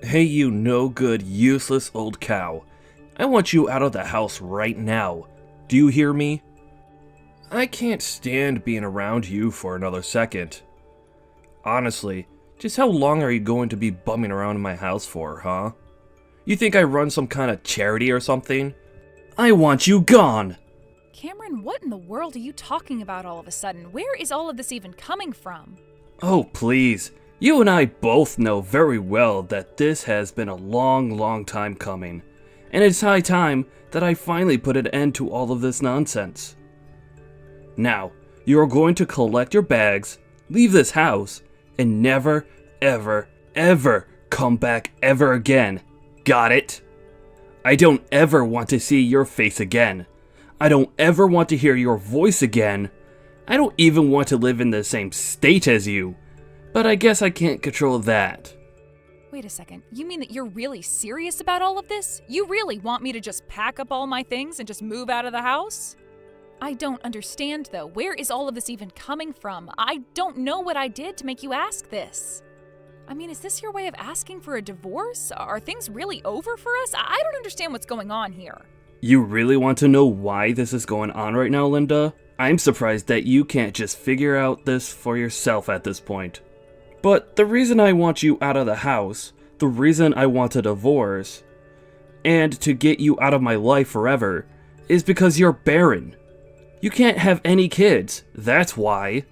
Hey, you no good, useless old cow. I want you out of the house right now. Do you hear me? I can't stand being around you for another second. Honestly, just how long are you going to be bumming around in my house for, huh? You think I run some kind of charity or something? I want you gone! Cameron, what in the world are you talking about all of a sudden? Where is all of this even coming from? Oh, please. You and I both know very well that this has been a long time coming, and it's high time that I finally put an end to all of this nonsense. Now, you are going to collect your bags, leave this house, and never, ever come back ever again. Got it? I don't ever want to see your face again. I don't ever want to hear your voice again. I don't even want to live in the same state as you. But I guess I can't control that. Wait a second, you mean that you're really serious about all of this? You really want me to just pack up all my things and just move out of the house? I don't understand though, where is all of this even coming from? I don't know what I did to make you ask this. I mean, is this your way of asking for a divorce? Are things really over for us? I don't understand what's going on here. You really want to know why this is going on right now, Linda? I'm surprised that you can't just figure out this for yourself at this point. But the reason I want you out of the house, the reason I want a divorce, and to get you out of my life forever, is because you're barren. You can't have any kids, that's why.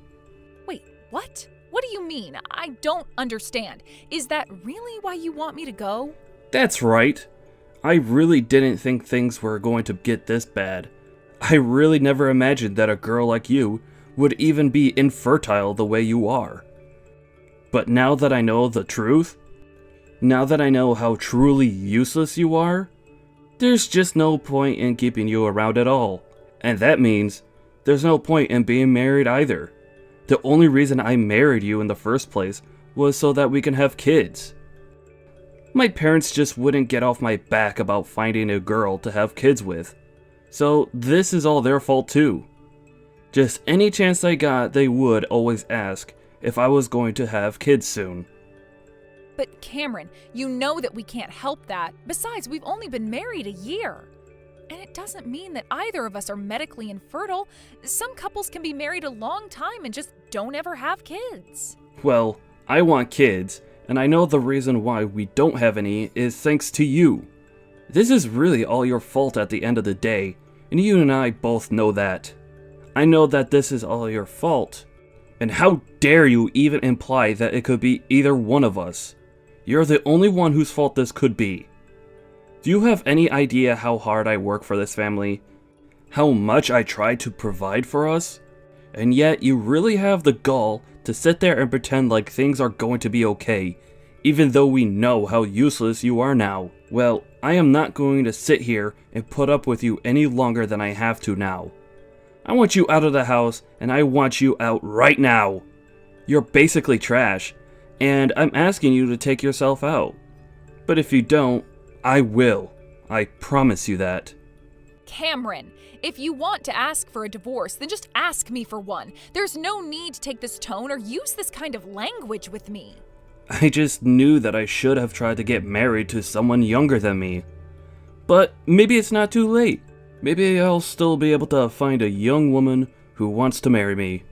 Wait, what? What do you mean? I don't understand. Is that really why you want me to go? That's right. I really didn't think things were going to get this bad. I really never imagined that a girl like you would even be infertile the way you are. But now that I know the truth, now that I know how truly useless you are, there's just no point in keeping you around at all. And that means there's no point in being married either. The only reason I married you in the first place was so that we can have kids. My parents just wouldn't get off my back about finding a girl to have kids with. So this is all their fault too. Just any chance I got, they would always ask if I was going to have kids soon. But Cameron, you know that we can't help that. Besides, we've only been married a year. And it doesn't mean that either of us are medically infertile. Some couples can be married a long time and just don't ever have kids. Well, I want kids, and I know the reason why we don't have any is thanks to you. This is really all your fault at the end of the day, and you and I both know that. I know that this is all your fault. And how dare you even imply that it could be either one of us? You're the only one whose fault this could be. Do you have any idea how hard I work for this family? How much I try to provide for us? And yet you really have the gall to sit there and pretend like things are going to be okay, even though we know how useless you are now. Well, I am not going to sit here and put up with you any longer than I have to now. I want you out of the house, and I want you out right now. You're basically trash, and I'm asking you to take yourself out. But if you don't, I will. I promise you that. Cameron, if you want to ask for a divorce, then just ask me for one. There's no need to take this tone or use this kind of language with me. I just knew that I should have tried to get married to someone younger than me. But maybe it's not too late. Maybe I'll still be able to find a young woman who wants to marry me.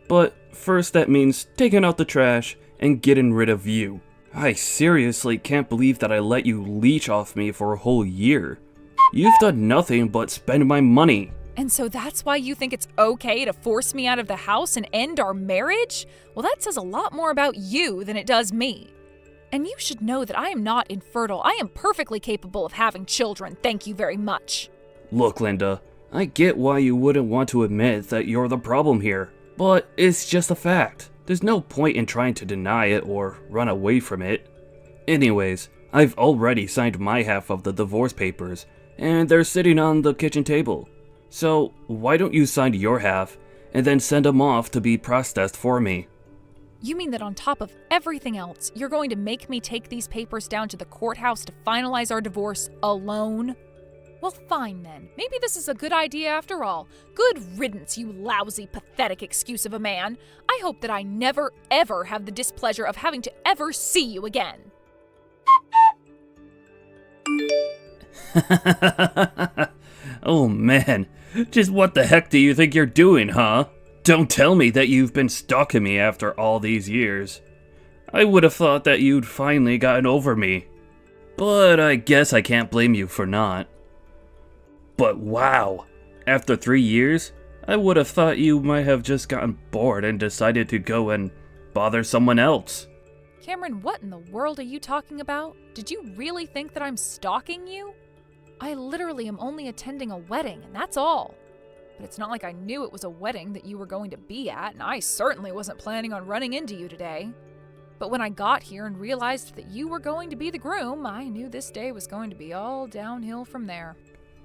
But first that means taking out the trash and getting rid of you. I seriously can't believe that I let you leech off me for a whole year. You've done nothing but spend my money. And so that's why you think it's okay to force me out of the house and end our marriage? Well, that says a lot more about you than it does me. And you should know that I am not infertile. I am perfectly capable of having children, thank you very much. Look, Linda, I get why you wouldn't want to admit that you're the problem here, but it's just a fact. There's no point in trying to deny it or run away from it. Anyways, I've already signed my half of the divorce papers, and they're sitting on the kitchen table. So why don't you sign your half, and then send them off to be processed for me? You mean that on top of everything else, you're going to make me take these papers down to the courthouse to finalize our divorce alone? Well, fine then. Maybe this is a good idea after all. Good riddance, you lousy, pathetic excuse of a man. I hope that I never, ever have the displeasure of having to ever see you again. Oh man, just what the heck do you think you're doing, huh? Don't tell me that you've been stalking me after all these years. I would have thought that you'd finally gotten over me. But I guess I can't blame you for not. But wow, after 3 years, I would have thought you might have just gotten bored and decided to go and bother someone else. Cameron, what in the world are you talking about? Did you really think that I'm stalking you? I literally am only attending a wedding, and that's all. But it's not like I knew it was a wedding that you were going to be at, and I certainly wasn't planning on running into you today. But when I got here and realized that you were going to be the groom, I knew this day was going to be all downhill from there.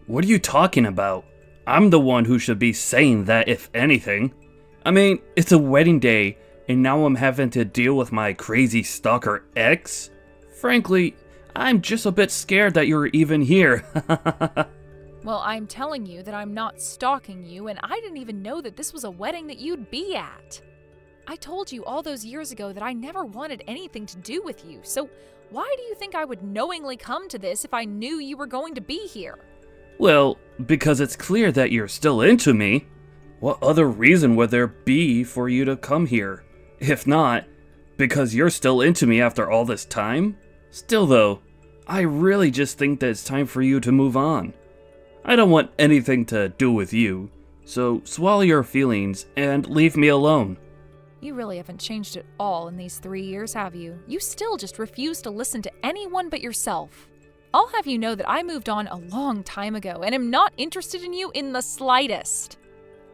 What are you talking about? I'm the one who should be saying that, if anything. I mean, it's a wedding day, and now I'm having to deal with my crazy stalker ex? Frankly, I'm just a bit scared that you're even here. Well, I'm telling you that I'm not stalking you, and I didn't even know that this was a wedding that you'd be at. I told you all those years ago that I never wanted anything to do with you, so why do you think I would knowingly come to this if I knew you were going to be here? Well, because it's clear that you're still into me. What other reason would there be for you to come here? If not, because you're still into me after all this time? Still though, I really just think that it's time for you to move on. I don't want anything to do with you, so swallow your feelings and leave me alone. You really haven't changed at all in these 3 years, have you? You still just refuse to listen to anyone but yourself. I'll have you know that I moved on a long time ago and am not interested in you in the slightest.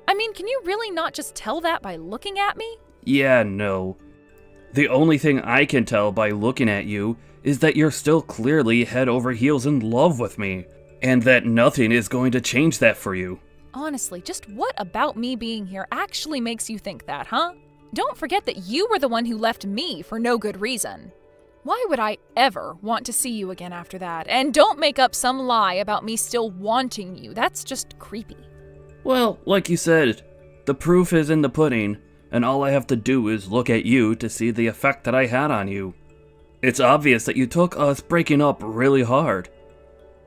I mean, can you really not just tell that by looking at me? Yeah, no. The only thing I can tell by looking at you is that you're still clearly head over heels in love with me, and that nothing is going to change that for you. Honestly, just what about me being here actually makes you think that, huh? Don't forget that you were the one who left me for no good reason. Why would I ever want to see you again after that? And don't make up some lie about me still wanting you. That's just creepy. Well, like you said, the proof is in the pudding, and all I have to do is look at you to see the effect that I had on you. It's obvious that you took us breaking up really hard.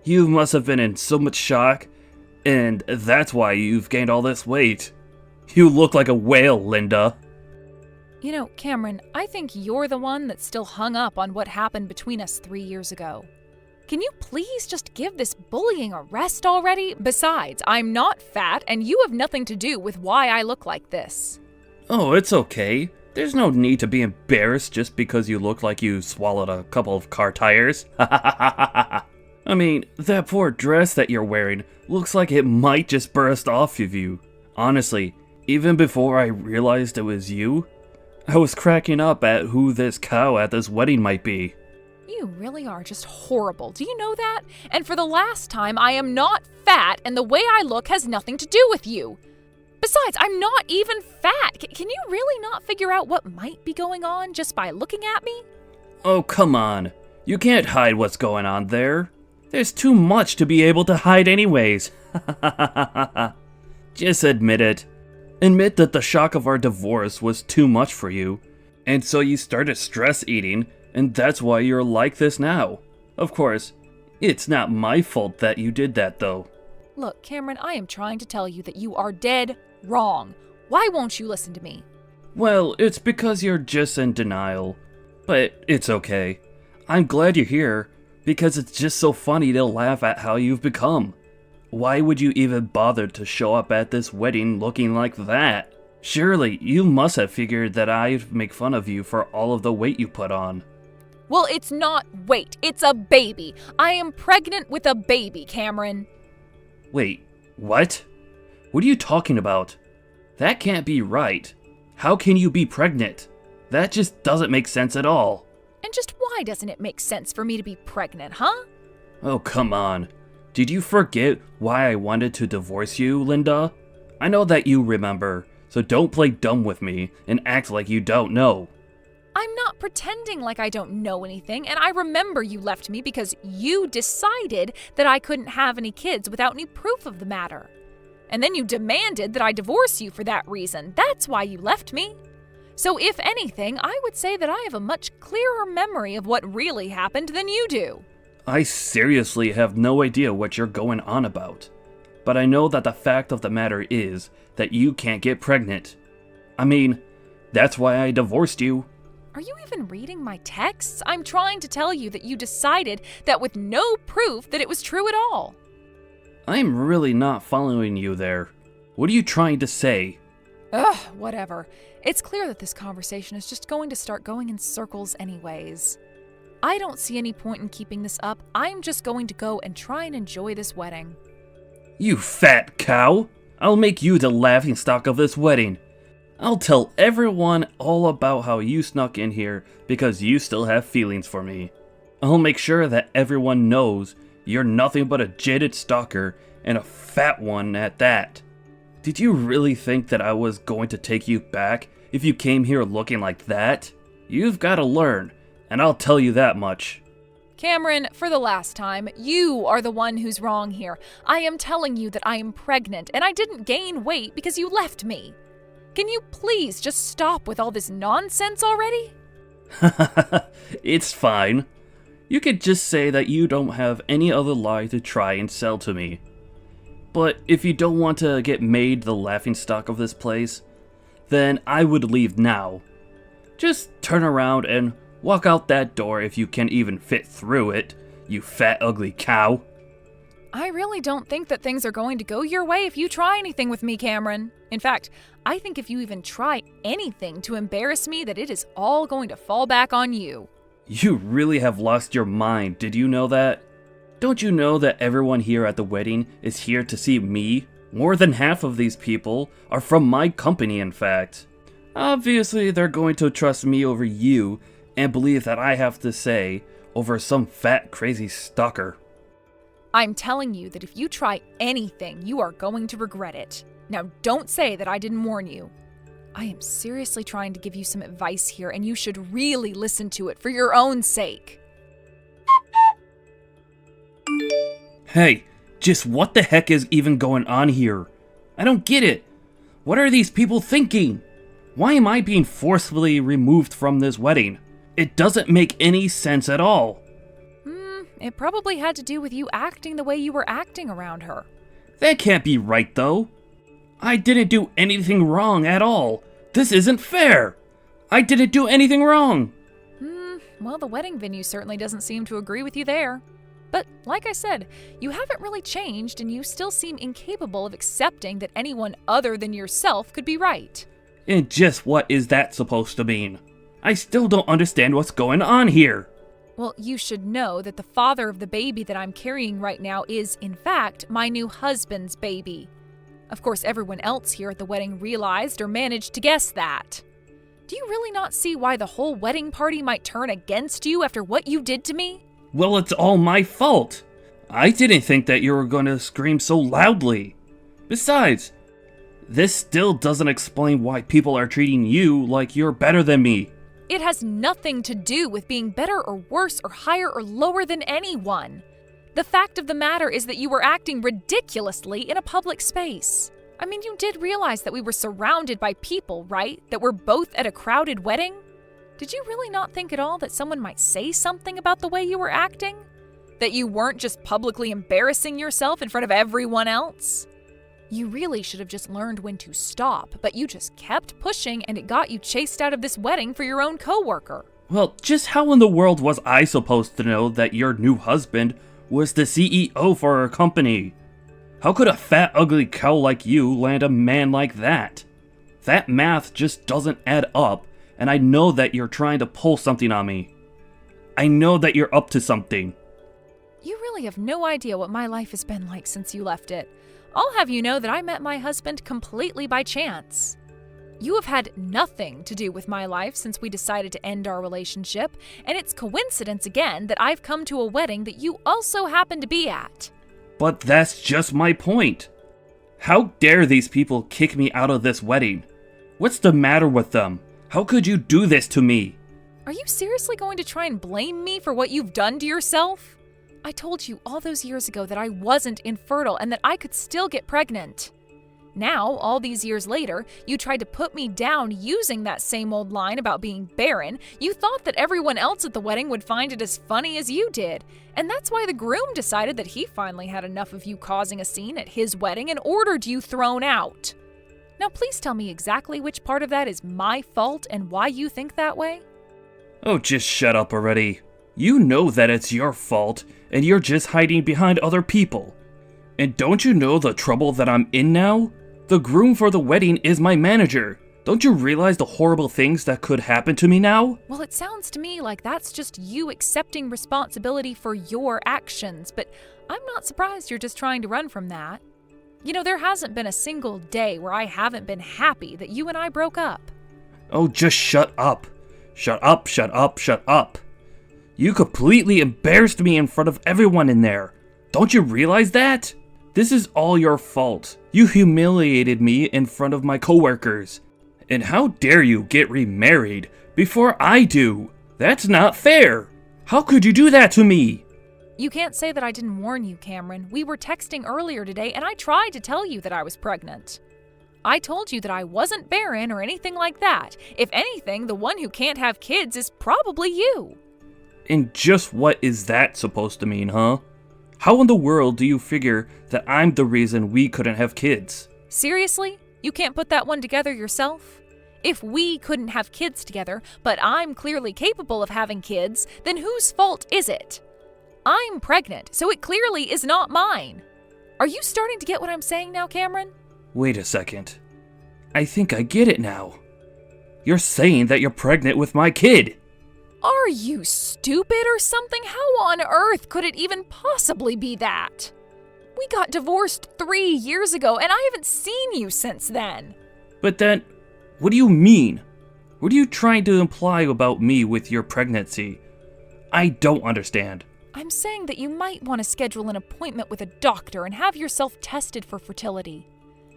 You must have been in so much shock, and that's why you've gained all this weight. You look like a whale, Linda. You know, Cameron, I think you're the one that's still hung up on what happened between us 3 years ago. Can you please just give this bullying a rest already? Besides, I'm not fat, and you have nothing to do with why I look like this. Oh, it's okay. There's no need to be embarrassed just because you look like you swallowed a couple of car tires. I mean, that poor dress that you're wearing looks like it might just burst off of you. Honestly, even before I realized it was you, I was cracking up at who this cow at this wedding might be. You really are just horrible. Do you know that? And for the last time, I am not fat, and the way I look has nothing to do with you. Besides, I'm not even fat. Can you really not figure out what might be going on just by looking at me? Oh, come on. You can't hide what's going on there. There's too much to be able to hide anyways. Just admit it. Admit that the shock of our divorce was too much for you, and so you started stress eating, and that's why you're like this now. Of course, it's not my fault that you did that though. Look, Cameron, I am trying to tell you that you are dead wrong. Why won't you listen to me? Well, it's because you're just in denial. But it's okay. I'm glad you're here, because it's just so funny to laugh at how you've become. Why would you even bother to show up at this wedding looking like that? Surely, you must have figured that I'd make fun of you for all of the weight you put on. Well, it's not weight. It's a baby. I am pregnant with a baby, Cameron. Wait, what? What are you talking about? That can't be right. How can you be pregnant? That just doesn't make sense at all. And just why doesn't it make sense for me to be pregnant, huh? Oh, come on. Did you forget why I wanted to divorce you, Linda? I know that you remember, so don't play dumb with me and act like you don't know. I'm not pretending like I don't know anything, and I remember you left me because you decided that I couldn't have any kids without any proof of the matter. And then you demanded that I divorce you for that reason. That's why you left me. So if anything, I would say that I have a much clearer memory of what really happened than you do. I seriously have no idea what you're going on about. But I know that the fact of the matter is that you can't get pregnant. I mean, that's why I divorced you. Are you even reading my texts? I'm trying to tell you that you decided that with no proof that it was true at all. I'm really not following you there. What are you trying to say? Ugh, whatever. It's clear that this conversation is just going to start going in circles anyways. I don't see any point in keeping this up. I'm just going to go and try and enjoy this wedding. You fat cow! I'll make you the laughingstock of this wedding. I'll tell everyone all about how you snuck in here because you still have feelings for me. I'll make sure that everyone knows you're nothing but a jaded stalker and a fat one at that. Did you really think that I was going to take you back if you came here looking like that? You've got to learn, and I'll tell you that much. Cameron, for the last time, you are the one who's wrong here. I am telling you that I am pregnant, and I didn't gain weight because you left me. Can you please just stop with all this nonsense already? It's fine. You could just say that you don't have any other lie to try and sell to me. But if you don't want to get made the laughingstock of this place, then I would leave now. Just turn around and walk out that door if you can even fit through it, you fat ugly cow. I really don't think that things are going to go your way if you try anything with me, Cameron. In fact, I think if you even try anything to embarrass me, that it is all going to fall back on you. You really have lost your mind, did you know that? Don't you know that everyone here at the wedding is here to see me? More than half of these people are from my company, in fact. Obviously, they're going to trust me over you and believe that I have to say over some fat, crazy stalker. I'm telling you that if you try anything, you are going to regret it. Now, don't say that I didn't warn you. I am seriously trying to give you some advice here, and you should really listen to it for your own sake. Hey, just what the heck is even going on here? I don't get it. What are these people thinking? Why am I being forcefully removed from this wedding? It doesn't make any sense at all. It probably had to do with you acting the way you were acting around her. That can't be right, though. I didn't do anything wrong at all. This isn't fair. I didn't do anything wrong. Well, the wedding venue certainly doesn't seem to agree with you there. But like I said, you haven't really changed and you still seem incapable of accepting that anyone other than yourself could be right. And just what is that supposed to mean? I still don't understand what's going on here. Well, you should know that the father of the baby that I'm carrying right now is, in fact, my new husband's baby. Of course, everyone else here at the wedding realized or managed to guess that. Do you really not see why the whole wedding party might turn against you after what you did to me? Well, it's all my fault. I didn't think that you were going to scream so loudly. Besides, this still doesn't explain why people are treating you like you're better than me. It has nothing to do with being better or worse or higher or lower than anyone. The fact of the matter is that you were acting ridiculously in a public space. I mean, you did realize that we were surrounded by people, right? That we're both at a crowded wedding? Did you really not think at all that someone might say something about the way you were acting? That you weren't just publicly embarrassing yourself in front of everyone else? You really should have just learned when to stop, but you just kept pushing and it got you chased out of this wedding for your own coworker. Well, just how in the world was I supposed to know that your new husband was the CEO for our company? How could a fat, ugly cow like you land a man like that? That math just doesn't add up, and I know that you're trying to pull something on me. I know that you're up to something. You really have no idea what my life has been like since you left it. I'll have you know that I met my husband completely by chance. You have had nothing to do with my life since we decided to end our relationship, and it's coincidence again that I've come to a wedding that you also happen to be at. But that's just my point. How dare these people kick me out of this wedding? What's the matter with them? How could you do this to me? Are you seriously going to try and blame me for what you've done to yourself? I told you all those years ago that I wasn't infertile and that I could still get pregnant. Now, all these years later, you tried to put me down using that same old line about being barren. You thought that everyone else at the wedding would find it as funny as you did. And that's why the groom decided that he finally had enough of you causing a scene at his wedding and ordered you thrown out. Now, please tell me exactly which part of that is my fault and why you think that way. Oh, just shut up already. You know that it's your fault, and you're just hiding behind other people. And don't you know the trouble that I'm in now? The groom for the wedding is my manager. Don't you realize the horrible things that could happen to me now? Well, it sounds to me like that's just you accepting responsibility for your actions, but I'm not surprised you're just trying to run from that. You know, there hasn't been a single day where I haven't been happy that you and I broke up. Oh, just shut up. Shut up, shut up, shut up. You completely embarrassed me in front of everyone in there. Don't you realize that? This is all your fault. You humiliated me in front of my coworkers. And how dare you get remarried before I do? That's not fair. How could you do that to me? You can't say that I didn't warn you, Cameron. We were texting earlier today and I tried to tell you that I was pregnant. I told you that I wasn't barren or anything like that. If anything, the one who can't have kids is probably you. And just what is that supposed to mean, huh? How in the world do you figure that I'm the reason we couldn't have kids? Seriously? You can't put that one together yourself? If we couldn't have kids together, but I'm clearly capable of having kids, then whose fault is it? I'm pregnant, so it clearly is not mine. Are you starting to get what I'm saying now, Cameron? Wait a second. I think I get it now. You're saying that you're pregnant with my kid. Are you stupid or something? How on earth could it even possibly be that? We got divorced 3 years ago, and I haven't seen you since then. But then, what do you mean? What are you trying to imply about me with your pregnancy? I don't understand. I'm saying that you might want to schedule an appointment with a doctor and have yourself tested for fertility.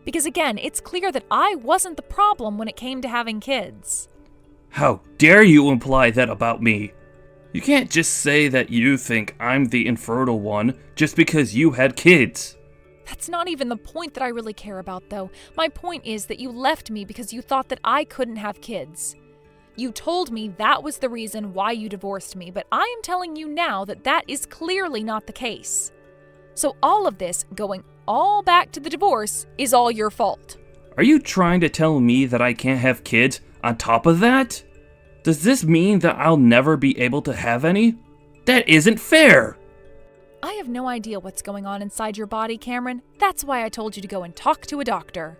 Because again, it's clear that I wasn't the problem when it came to having kids. How dare you imply that about me? You can't just say that you think I'm the infertile one just because you had kids. That's not even the point that I really care about, though. My point is that you left me because you thought that I couldn't have kids. You told me that was the reason why you divorced me, but I am telling you now that that is clearly not the case. So all of this, going all back to the divorce, is all your fault. Are you trying to tell me that I can't have kids on top of that? Does this mean that I'll never be able to have any? That isn't fair! I have no idea what's going on inside your body, Cameron. That's why I told you to go and talk to a doctor.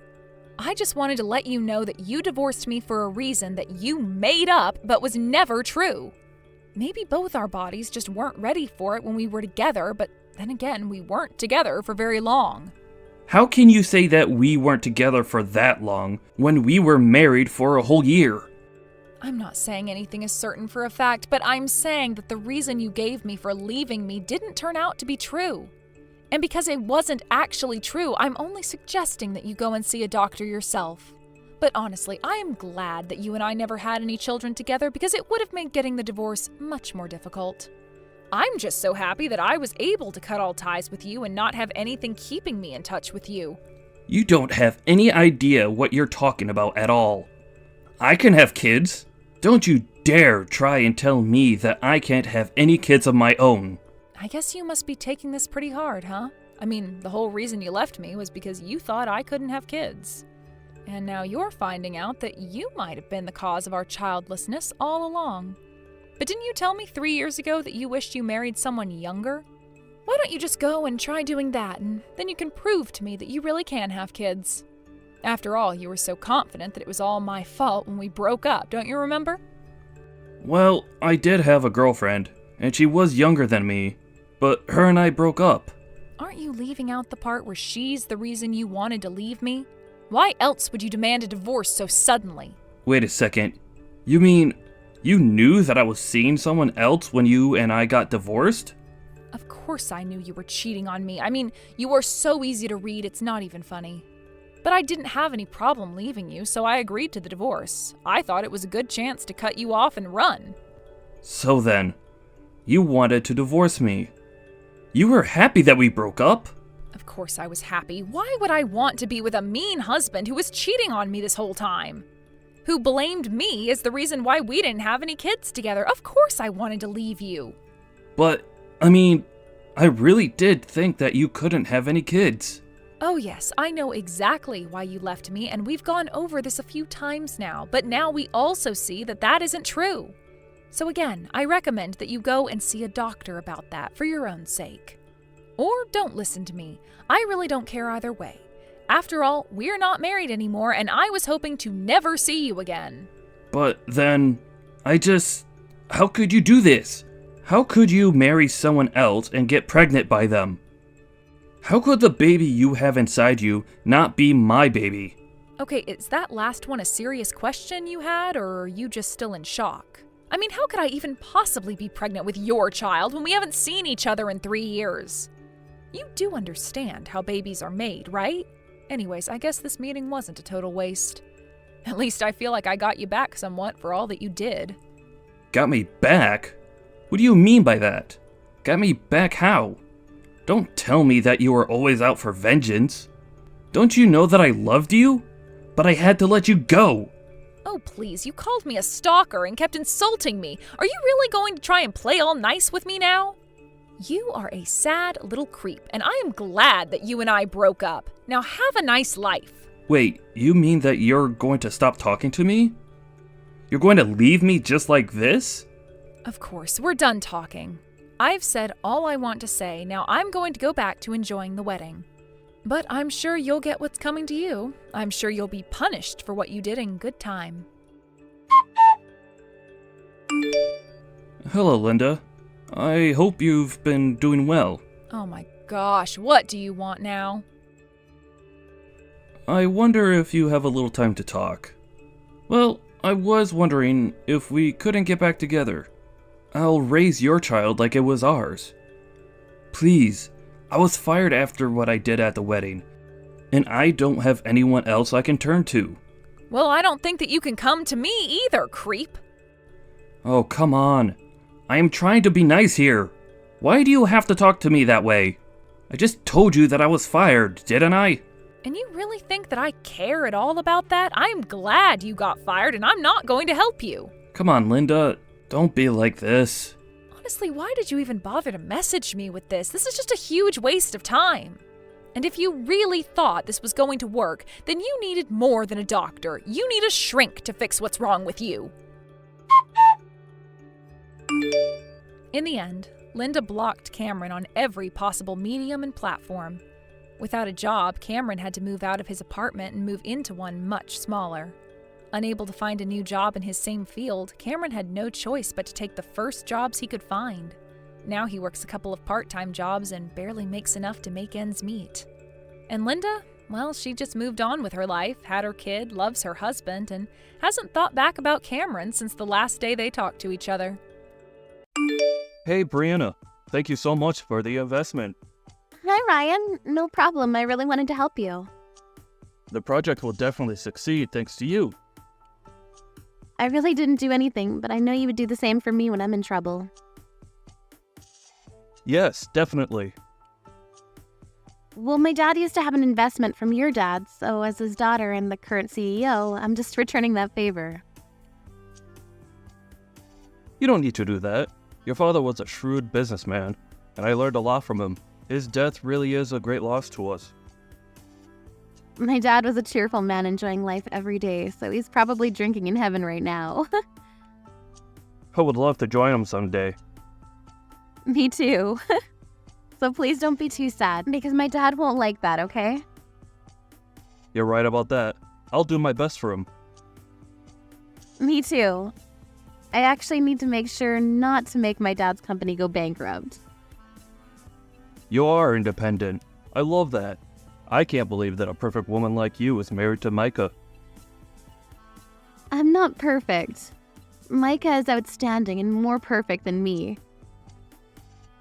I just wanted to let you know that you divorced me for a reason that you made up but was never true. Maybe both our bodies just weren't ready for it when we were together, but then again, we weren't together for very long. How can you say that we weren't together for that long when we were married for a whole year? I'm not saying anything is certain for a fact, but I'm saying that the reason you gave me for leaving me didn't turn out to be true. And because it wasn't actually true, I'm only suggesting that you go and see a doctor yourself. But honestly, I am glad that you and I never had any children together because it would have made getting the divorce much more difficult. I'm just so happy that I was able to cut all ties with you and not have anything keeping me in touch with you. You don't have any idea what you're talking about at all. I can have kids. Don't you dare try and tell me that I can't have any kids of my own. I guess you must be taking this pretty hard, huh? I mean, the whole reason you left me was because you thought I couldn't have kids. And now you're finding out that you might have been the cause of our childlessness all along. But didn't you tell me 3 years ago that you wished you married someone younger? Why don't you just go and try doing that, and then you can prove to me that you really can have kids. After all, you were so confident that it was all my fault when we broke up, don't you remember? Well, I did have a girlfriend, and she was younger than me, but her and I broke up. Aren't you leaving out the part where she's the reason you wanted to leave me? Why else would you demand a divorce so suddenly? Wait a second. You mean you knew that I was seeing someone else when you and I got divorced? Of course I knew you were cheating on me. I mean, you are so easy to read, it's not even funny. But I didn't have any problem leaving you, so I agreed to the divorce. I thought it was a good chance to cut you off and run. So then, you wanted to divorce me. You were happy that we broke up? Of course I was happy. Why would I want to be with a mean husband who was cheating on me this whole time? Who blamed me as the reason why we didn't have any kids together. Of course I wanted to leave you. But, I really did think that you couldn't have any kids. Oh yes, I know exactly why you left me, and we've gone over this a few times now, but now we also see that that isn't true. So again, I recommend that you go and see a doctor about that for your own sake. Or don't listen to me. I really don't care either way. After all, we're not married anymore, and I was hoping to never see you again. But then, how could you do this? How could you marry someone else and get pregnant by them? How could the baby you have inside you not be my baby? Okay, is that last one a serious question you had, or are you just still in shock? How could I even possibly be pregnant with your child when we haven't seen each other in 3 years? You do understand how babies are made, right? Anyways, I guess this meeting wasn't a total waste. At least I feel like I got you back somewhat for all that you did. Got me back? What do you mean by that? Got me back how? Don't tell me that you were always out for vengeance. Don't you know that I loved you? But I had to let you go. Oh, please, you called me a stalker and kept insulting me. Are you really going to try and play all nice with me now? You are a sad little creep, and I am glad that you and I broke up. Now have a nice life. Wait, you mean that you're going to stop talking to me? You're going to leave me just like this? Of course, we're done talking. I've said all I want to say, now I'm going to go back to enjoying the wedding. But I'm sure you'll get what's coming to you. I'm sure you'll be punished for what you did in good time. Hello, Linda. I hope you've been doing well. Oh my gosh, what do you want now? I wonder if you have a little time to talk. Well, I was wondering if we couldn't get back together. I'll raise your child like it was ours. Please, I was fired after what I did at the wedding, and I don't have anyone else I can turn to. Well, I don't think that you can come to me either, creep. Oh, come on. I am trying to be nice here. Why do you have to talk to me that way? I just told you that I was fired, didn't I? And you really think that I care at all about that? I'm glad you got fired, and I'm not going to help you. Come on, Linda. Don't be like this. Honestly, why did you even bother to message me with this? This is just a huge waste of time. And if you really thought this was going to work, then you needed more than a doctor. You need a shrink to fix what's wrong with you. In the end, Linda blocked Cameron on every possible medium and platform. Without a job, Cameron had to move out of his apartment and move into one much smaller. Unable to find a new job in his same field, Cameron had no choice but to take the first jobs he could find. Now he works a couple of part-time jobs and barely makes enough to make ends meet. And Linda, well, she just moved on with her life, had her kid, loves her husband, and hasn't thought back about Cameron since the last day they talked to each other. Hey, Brianna. Thank you so much for the investment. Hi, Ryan. No problem. I really wanted to help you. The project will definitely succeed thanks to you. I really didn't do anything, but I know you would do the same for me when I'm in trouble. Yes, definitely. Well, my dad used to have an investment from your dad, so as his daughter and the current CEO, I'm just returning that favor. You don't need to do that. Your father was a shrewd businessman, and I learned a lot from him. His death really is a great loss to us. My dad was a cheerful man enjoying life every day, so he's probably drinking in heaven right now. I would love to join him someday. Me too. So please don't be too sad, because my dad won't like that, okay? You're right about that. I'll do my best for him. Me too. I actually need to make sure not to make my dad's company go bankrupt. You are independent. I love that. I can't believe that a perfect woman like you is married to Micah. I'm not perfect. Micah is outstanding and more perfect than me.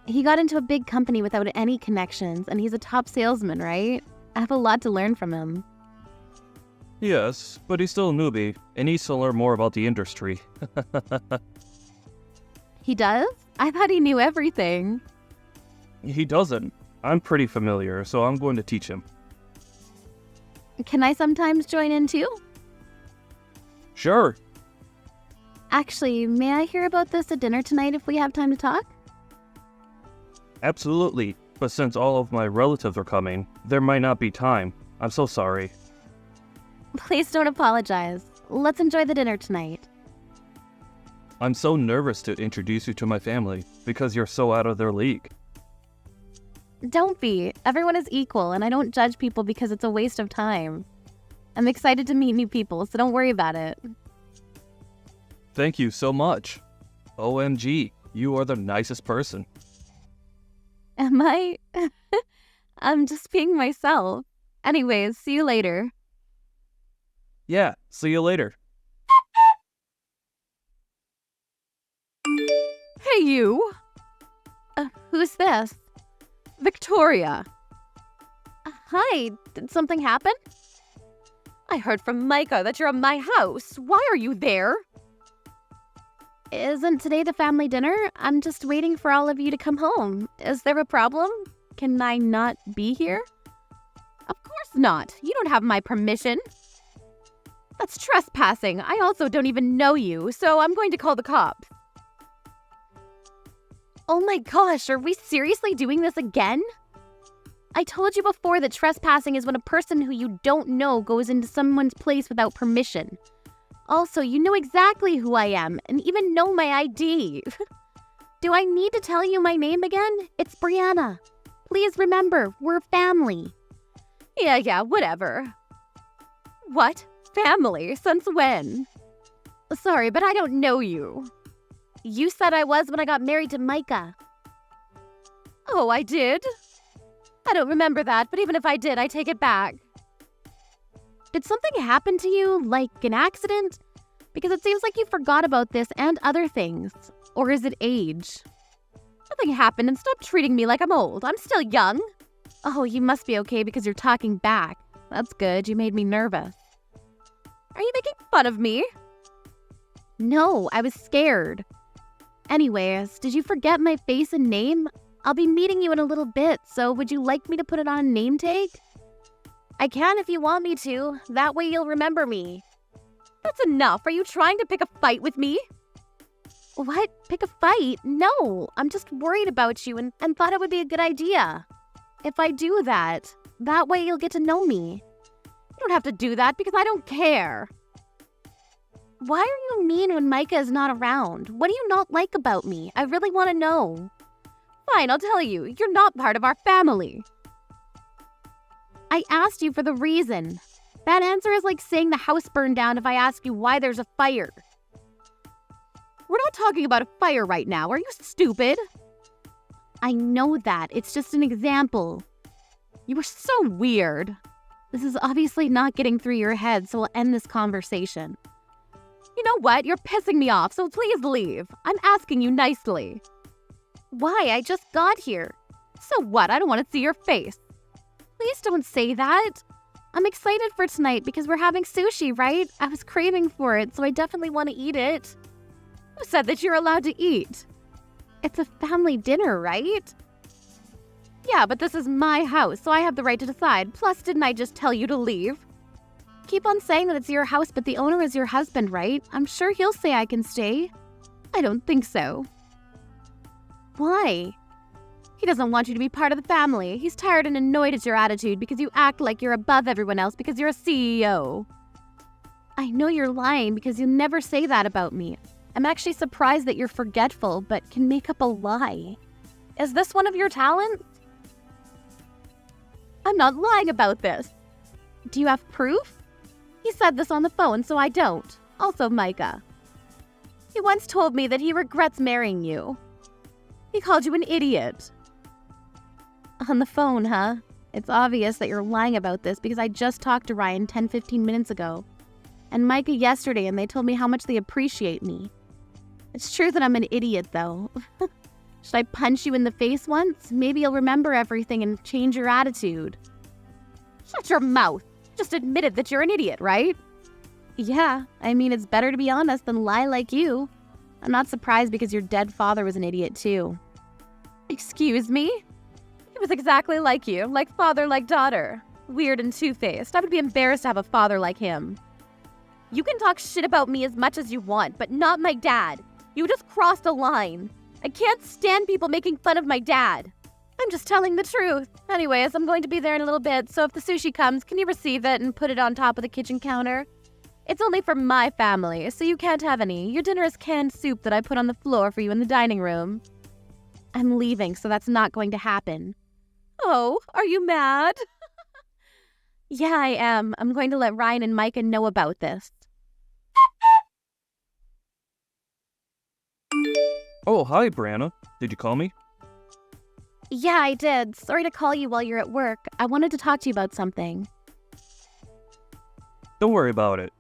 He got into a big company without any connections, and he's a top salesman, right? I have a lot to learn from him. Yes, but he's still a newbie, and needs to learn more about the industry. He does? I thought he knew everything. He doesn't. I'm pretty familiar, so I'm going to teach him. Can I sometimes join in too? Sure. Actually, may I hear about this at dinner tonight if we have time to talk? Absolutely. But since all of my relatives are coming, there might not be time. I'm so sorry. Please don't apologize. Let's enjoy the dinner tonight. I'm so nervous to introduce you to my family because you're so out of their league. Don't be. Everyone is equal, and I don't judge people because it's a waste of time. I'm excited to meet new people, so don't worry about it. Thank you so much. OMG, you are the nicest person. Am I? I'm just being myself. Anyways, see you later. Yeah, see you later. Hey, you! Who's this? Victoria. Hi, did something happen? I heard from Micah that you're at my house. Why are you there? Isn't today the family dinner? I'm just waiting for all of you to come home. Is there a problem? Can I not be here? Of course not. You don't have my permission. That's trespassing. I also don't even know you, so I'm going to call the cops. Oh my gosh, are we seriously doing this again? I told you before that trespassing is when a person who you don't know goes into someone's place without permission. Also, you know exactly who I am and even know my ID. Do I need to tell you my name again? It's Brianna. Please remember, we're family. Yeah, whatever. What? Family? Since when? Sorry, but I don't know you. You said I was when I got married to Micah. Oh, I did? I don't remember that, but even if I did, I take it back. Did something happen to you, like an accident? Because it seems like you forgot about this and other things. Or is it age? Nothing happened, and stop treating me like I'm old. I'm still young. Oh, you must be okay because you're talking back. That's good, you made me nervous. Are you making fun of me? No, I was scared. Anyways, did you forget my face and name? I'll be meeting you in a little bit, so would you like me to put it on a name tag? I can if you want me to. That way you'll remember me. That's enough. Are you trying to pick a fight with me? What? Pick a fight? No, I'm just worried about you and thought it would be a good idea. If I do that way you'll get to know me. You don't have to do that because I don't care. Why are you mean when Micah is not around? What do you not like about me? I really want to know. Fine, I'll tell you. You're not part of our family. I asked you for the reason. That answer is like saying the house burned down if I ask you why there's a fire. We're not talking about a fire right now. Are you stupid? I know that. It's just an example. You are so weird. This is obviously not getting through your head, so we'll end this conversation. You know what? You're pissing me off, so please leave. I'm asking you nicely. Why? I just got here. So what? I don't want to see your face. Please don't say that. I'm excited for tonight because we're having sushi, right? I was craving for it, so I definitely want to eat it. Who said that you're allowed to eat? It's a family dinner, right? Yeah, but this is my house, so I have the right to decide. Plus, didn't I just tell you to leave? Keep on saying that it's your house, but the owner is your husband, right? I'm sure he'll say I can stay. I don't think so. Why? He doesn't want you to be part of the family. He's tired and annoyed at your attitude because you act like you're above everyone else because you're a CEO. I know you're lying because you'll never say that about me. I'm actually surprised that you're forgetful, but can make up a lie. Is this one of your talents? I'm not lying about this. Do you have proof? He said this on the phone, so I don't. Also, Micah. He once told me that he regrets marrying you. He called you an idiot. On the phone, huh? It's obvious that you're lying about this because I just talked to Ryan 10-15 minutes ago. And Micah yesterday, and they told me how much they appreciate me. It's true that I'm an idiot, though. Should I punch you in the face once? Maybe you'll remember everything and change your attitude. Shut your mouth. Just admitted that you're an idiot, right? Yeah, I mean, it's better to be honest than lie like you. I'm not surprised because your dead father was an idiot, too. Excuse me? It was exactly like you, like father, like daughter. Weird and two-faced. I would be embarrassed to have a father like him. You can talk shit about me as much as you want, but not my dad. You just crossed a line. I can't stand people making fun of my dad. I'm just telling the truth. Anyways, I'm going to be there in a little bit, so if the sushi comes, can you receive it and put it on top of the kitchen counter? It's only for my family, so you can't have any. Your dinner is canned soup that I put on the floor for you in the dining room. I'm leaving, so that's not going to happen. Oh, are you mad? Yeah, I am. I'm going to let Ryan and Micah know about this. Oh, hi, Brianna. Did you call me? Yeah, I did. Sorry to call you while you're at work. I wanted to talk to you about something. Don't worry about it.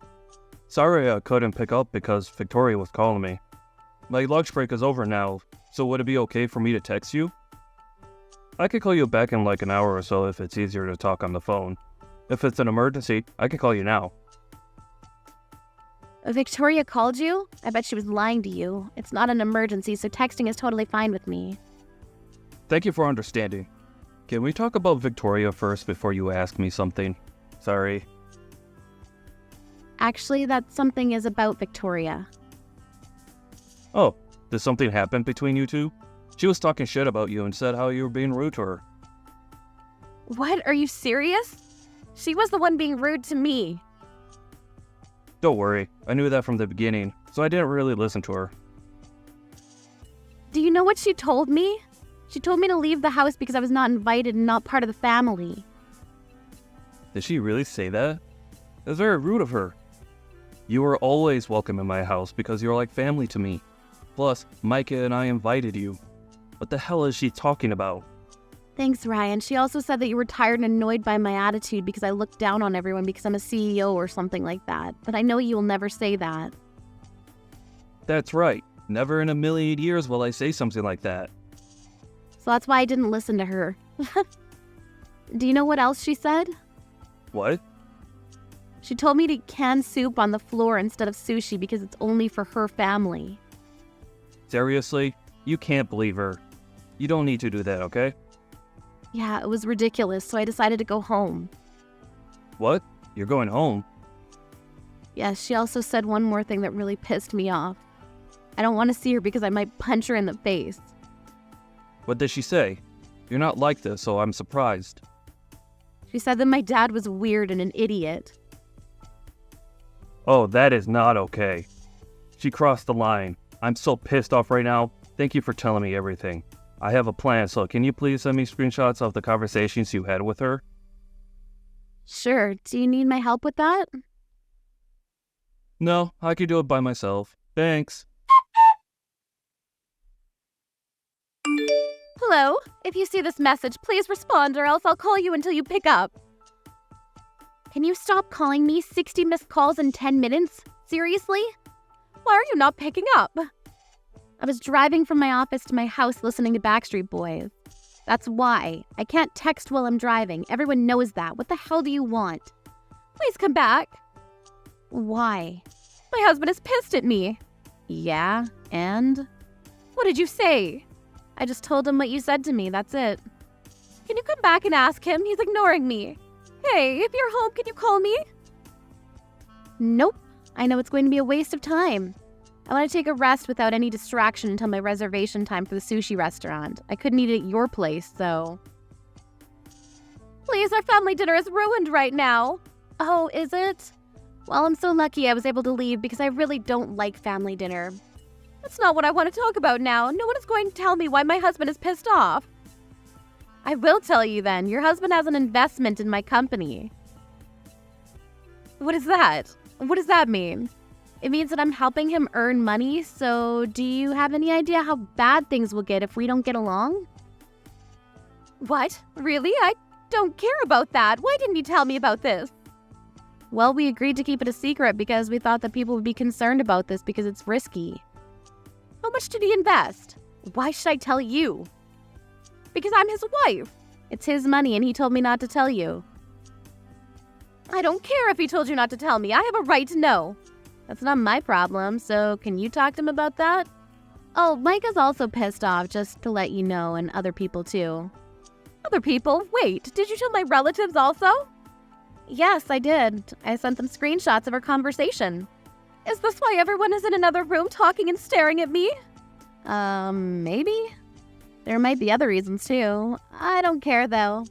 Sorry I couldn't pick up because Victoria was calling me. My lunch break is over now, so would it be okay for me to text you? I could call you back in like an hour or so if it's easier to talk on the phone. If it's an emergency, I can call you now. Victoria called you? I bet she was lying to you. It's not an emergency, so texting is totally fine with me. Thank you for understanding. Can we talk about Victoria first before you ask me something? Sorry. Actually, that something is about Victoria. Oh, did something happen between you two? She was talking shit about you and said how you were being rude to her. What? Are you serious? She was the one being rude to me. Don't worry, I knew that from the beginning, so I didn't really listen to her. Do you know what she told me? She told me to leave the house because I was not invited and not part of the family. Did she really say that? That's very rude of her. You were always welcome in my house because you're like family to me. Plus, Micah and I invited you. What the hell is she talking about? Thanks, Ryan. She also said that you were tired and annoyed by my attitude because I look down on everyone because I'm a CEO or something like that. But I know you will never say that. That's right. Never in a million years will I say something like that. So that's why I didn't listen to her. Do you know what else she said? What? She told me to can soup on the floor instead of sushi because it's only for her family. Seriously? You can't believe her. You don't need to do that, okay? Yeah, it was ridiculous, so I decided to go home. What? You're going home? Yes, she also said one more thing that really pissed me off. I don't want to see her because I might punch her in the face. What did she say? You're not like this, so I'm surprised. She said that my dad was weird and an idiot. Oh, that is not okay. She crossed the line. I'm so pissed off right now. Thank you for telling me everything. I have a plan, so can you please send me screenshots of the conversations you had with her? Sure. Do you need my help with that? No, I can do it by myself. Thanks. Hello? If you see this message, please respond or else I'll call you until you pick up. Can you stop calling me 60 missed calls in 10 minutes? Seriously? Why are you not picking up? I was driving from my office to my house listening to Backstreet Boys. That's why. I can't text while I'm driving. Everyone knows that. What the hell do you want? Please come back. Why? My husband is pissed at me. Yeah, and? What did you say? I just told him what you said to me, that's it. Can you come back and ask him? He's ignoring me. Hey, if you're home, can you call me? Nope. I know it's going to be a waste of time. I want to take a rest without any distraction until my reservation time for the sushi restaurant. I couldn't eat at your place, so... Please, our family dinner is ruined right now. Oh, is it? Well, I'm so lucky I was able to leave because I really don't like family dinner. That's not what I want to talk about now. No one is going to tell me why my husband is pissed off. I will tell you then. Your husband has an investment in my company. What is that? What does that mean? It means that I'm helping him earn money, so do you have any idea how bad things will get if we don't get along? What? Really? I don't care about that. Why didn't you tell me about this? Well, we agreed to keep it a secret because we thought that people would be concerned about this because it's risky. How much did he invest? Why should I tell you? Because I'm his wife. It's his money and he told me not to tell you. I don't care if he told you not to tell me. I have a right to know. That's not my problem, so can you talk to him about that? Oh, Micah's also pissed off, just to let you know, and other people too. Other people? Wait, did you tell my relatives also? Yes, I did. I sent them screenshots of our conversation. Is this why everyone is in another room talking and staring at me? Maybe. There might be other reasons too. I don't care though.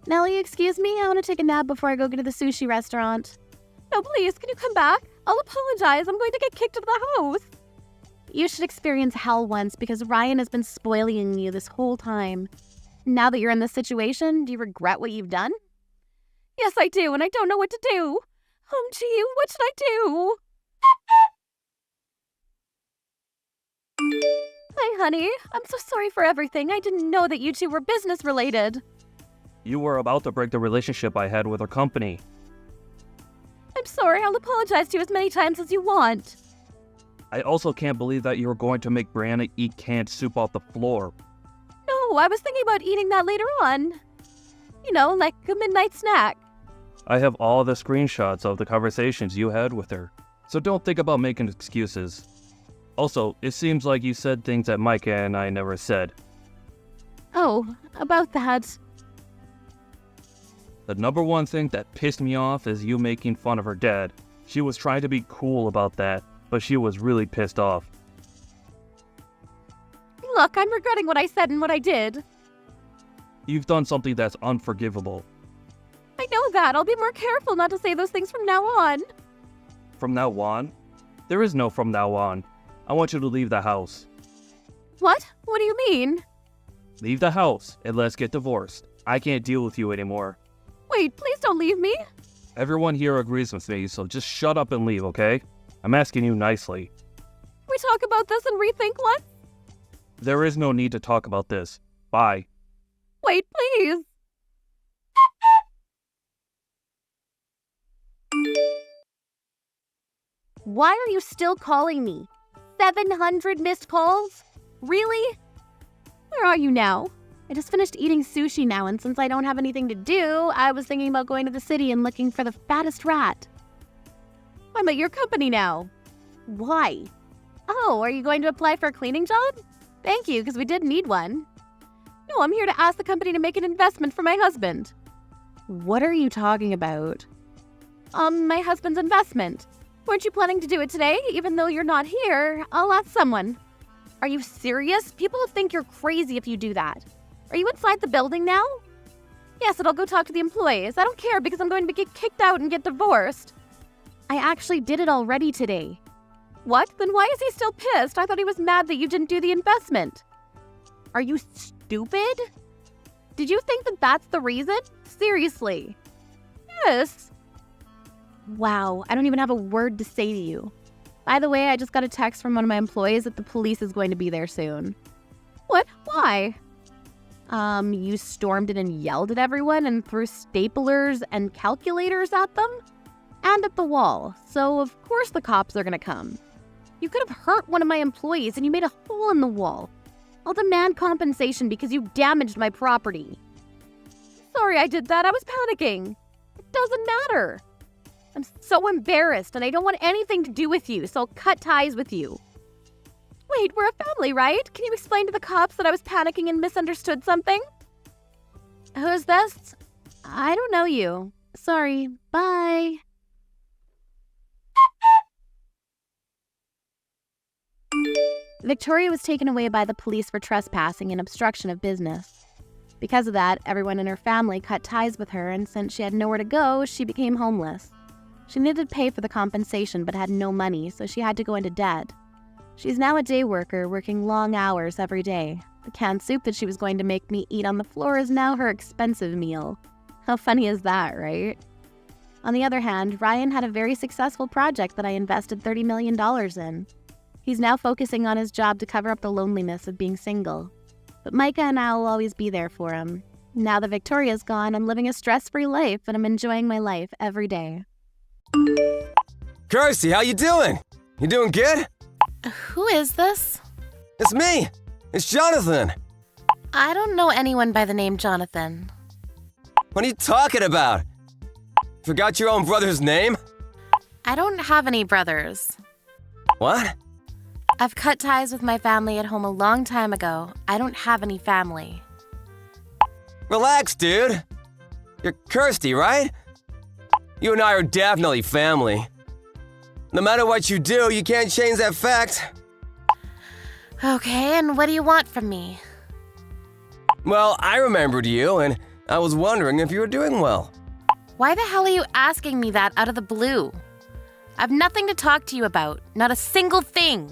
Nellie, excuse me? I want to take a nap before I go to the sushi restaurant. No, please, can you come back? I'll apologize. I'm going to get kicked out of the house. You should experience hell once because Ryan has been spoiling you this whole time. Now that you're in this situation, do you regret what you've done? Yes, I do, and I don't know what to do. Gee, what should I do? Hi, honey. I'm so sorry for everything. I didn't know that you two were business related. You were about to break the relationship I had with our company. I'm sorry. I'll apologize to you as many times as you want. I also can't believe that you were going to make Brianna eat canned soup off the floor. No, I was thinking about eating that later on. You know, like a midnight snack. I have all the screenshots of the conversations you had with her, so don't think about making excuses. Also, it seems like you said things that Micah and I never said. Oh, about that. The number one thing that pissed me off is you making fun of her dad. She was trying to be cool about that, but she was really pissed off. Look, I'm regretting what I said and what I did. You've done something that's unforgivable. I know that. I'll be more careful not to say those things from now on. From now on? There is no from now on. I want you to leave the house. What? What do you mean? Leave the house and let's get divorced. I can't deal with you anymore. Wait, please don't leave me. Everyone here agrees with me, so just shut up and leave, okay? I'm asking you nicely. We talk about this and rethink what? There is no need to talk about this. Bye. Wait, please. Why are you still calling me? 700 missed calls? Really? Where are you now? I just finished eating sushi now, and since I don't have anything to do, I was thinking about going to the city and looking for the fattest rat. I'm at your company now. Why? Oh, are you going to apply for a cleaning job? Thank you, because we did need one. No, I'm here to ask the company to make an investment for my husband. What are you talking about? My husband's investment. Weren't you planning to do it today? Even though you're not here, I'll ask someone. Are you serious? People will think you're crazy if you do that. Are you inside the building now? Yes, and I'll go talk to the employees. I don't care because I'm going to get kicked out and get divorced. I actually did it already today. What? Then why is he still pissed? I thought he was mad that you didn't do the investment. Are you stupid? Did you think that that's the reason? Seriously. Yes. Wow, I don't even have a word to say to you. By the way, I just got a text from one of my employees that the police is going to be there soon. What? Why? You stormed in and yelled at everyone and threw staplers and calculators at them? And at the wall, so of course the cops are gonna come. You could have hurt one of my employees and you made a hole in the wall. I'll demand compensation because you damaged my property. Sorry I did that, I was panicking. It doesn't matter. I'm so embarrassed and I don't want anything to do with you, so I'll cut ties with you. Wait, we're a family, right? Can you explain to the cops that I was panicking and misunderstood something? Who's this? I don't know you. Sorry, bye. Victoria was taken away by the police for trespassing and obstruction of business. Because of that, everyone in her family cut ties with her, and since she had nowhere to go, she became homeless. She needed to pay for the compensation but had no money, so she had to go into debt. She's now a day worker, working long hours every day. The canned soup that she was going to make me eat on the floor is now her expensive meal. How funny is that, right? On the other hand, Ryan had a very successful project that I invested $30 million in. He's now focusing on his job to cover up the loneliness of being single. But Micah and I will always be there for him. Now that Victoria's gone, I'm living a stress-free life and I'm enjoying my life every day. Kirsty, how you doing? You doing good? Who is this? It's me. It's Jonathan. I don't know anyone by the name Jonathan. What are you talking about? Forgot your own brother's name? I don't have any brothers. What? I've cut ties with my family at home a long time ago. I don't have any family. Relax, dude. You're Kirsty, right? You and I are definitely family. No matter what you do, you can't change that fact. Okay, and what do you want from me? Well, I remembered you, and I was wondering if you were doing well. Why the hell are you asking me that out of the blue? I've nothing to talk to you about, not a single thing.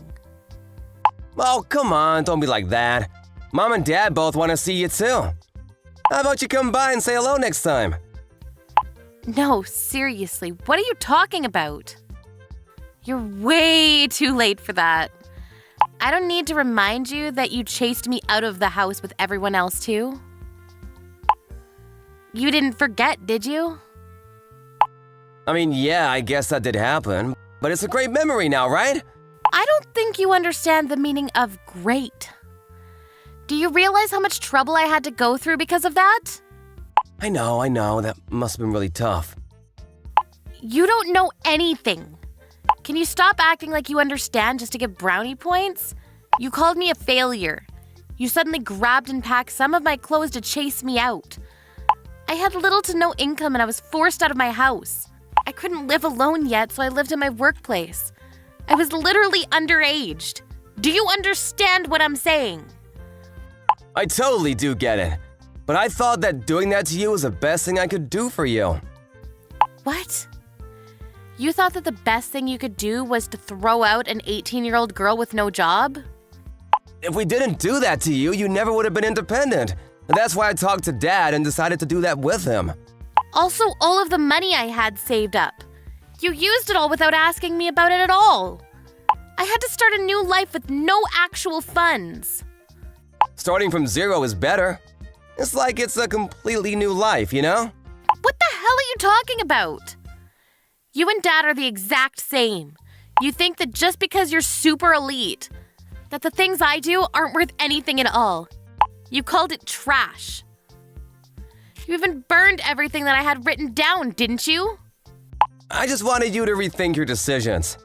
Oh, come on, don't be like that. Mom and Dad both want to see you too. How about you come by and say hello next time? No, seriously, what are you talking about? You're way too late for that. I don't need to remind you that you chased me out of the house with everyone else too. You didn't forget, did you? I mean, yeah, I guess that did happen, but it's a great memory now, right? I don't think you understand the meaning of great. Do you realize how much trouble I had to go through because of that? I know, that must have been really tough. You don't know anything. Can you stop acting like you understand just to get brownie points? You called me a failure. You suddenly grabbed and packed some of my clothes to chase me out. I had little to no income and I was forced out of my house. I couldn't live alone yet, so I lived in my workplace. I was literally underaged. Do you understand what I'm saying? I totally do get it, but I thought that doing that to you was the best thing I could do for you. What? You thought that the best thing you could do was to throw out an 18-year-old girl with no job? If we didn't do that to you, you never would have been independent. And that's why I talked to Dad and decided to do that with him. Also, all of the money I had saved up. You used it all without asking me about it at all. I had to start a new life with no actual funds. Starting from zero is better. It's like it's a completely new life, you know? What the hell are you talking about? You and Dad are the exact same. You think that just because you're super elite, that the things I do aren't worth anything at all. You called it trash. You even burned everything that I had written down, didn't you? I just wanted you to rethink your decisions.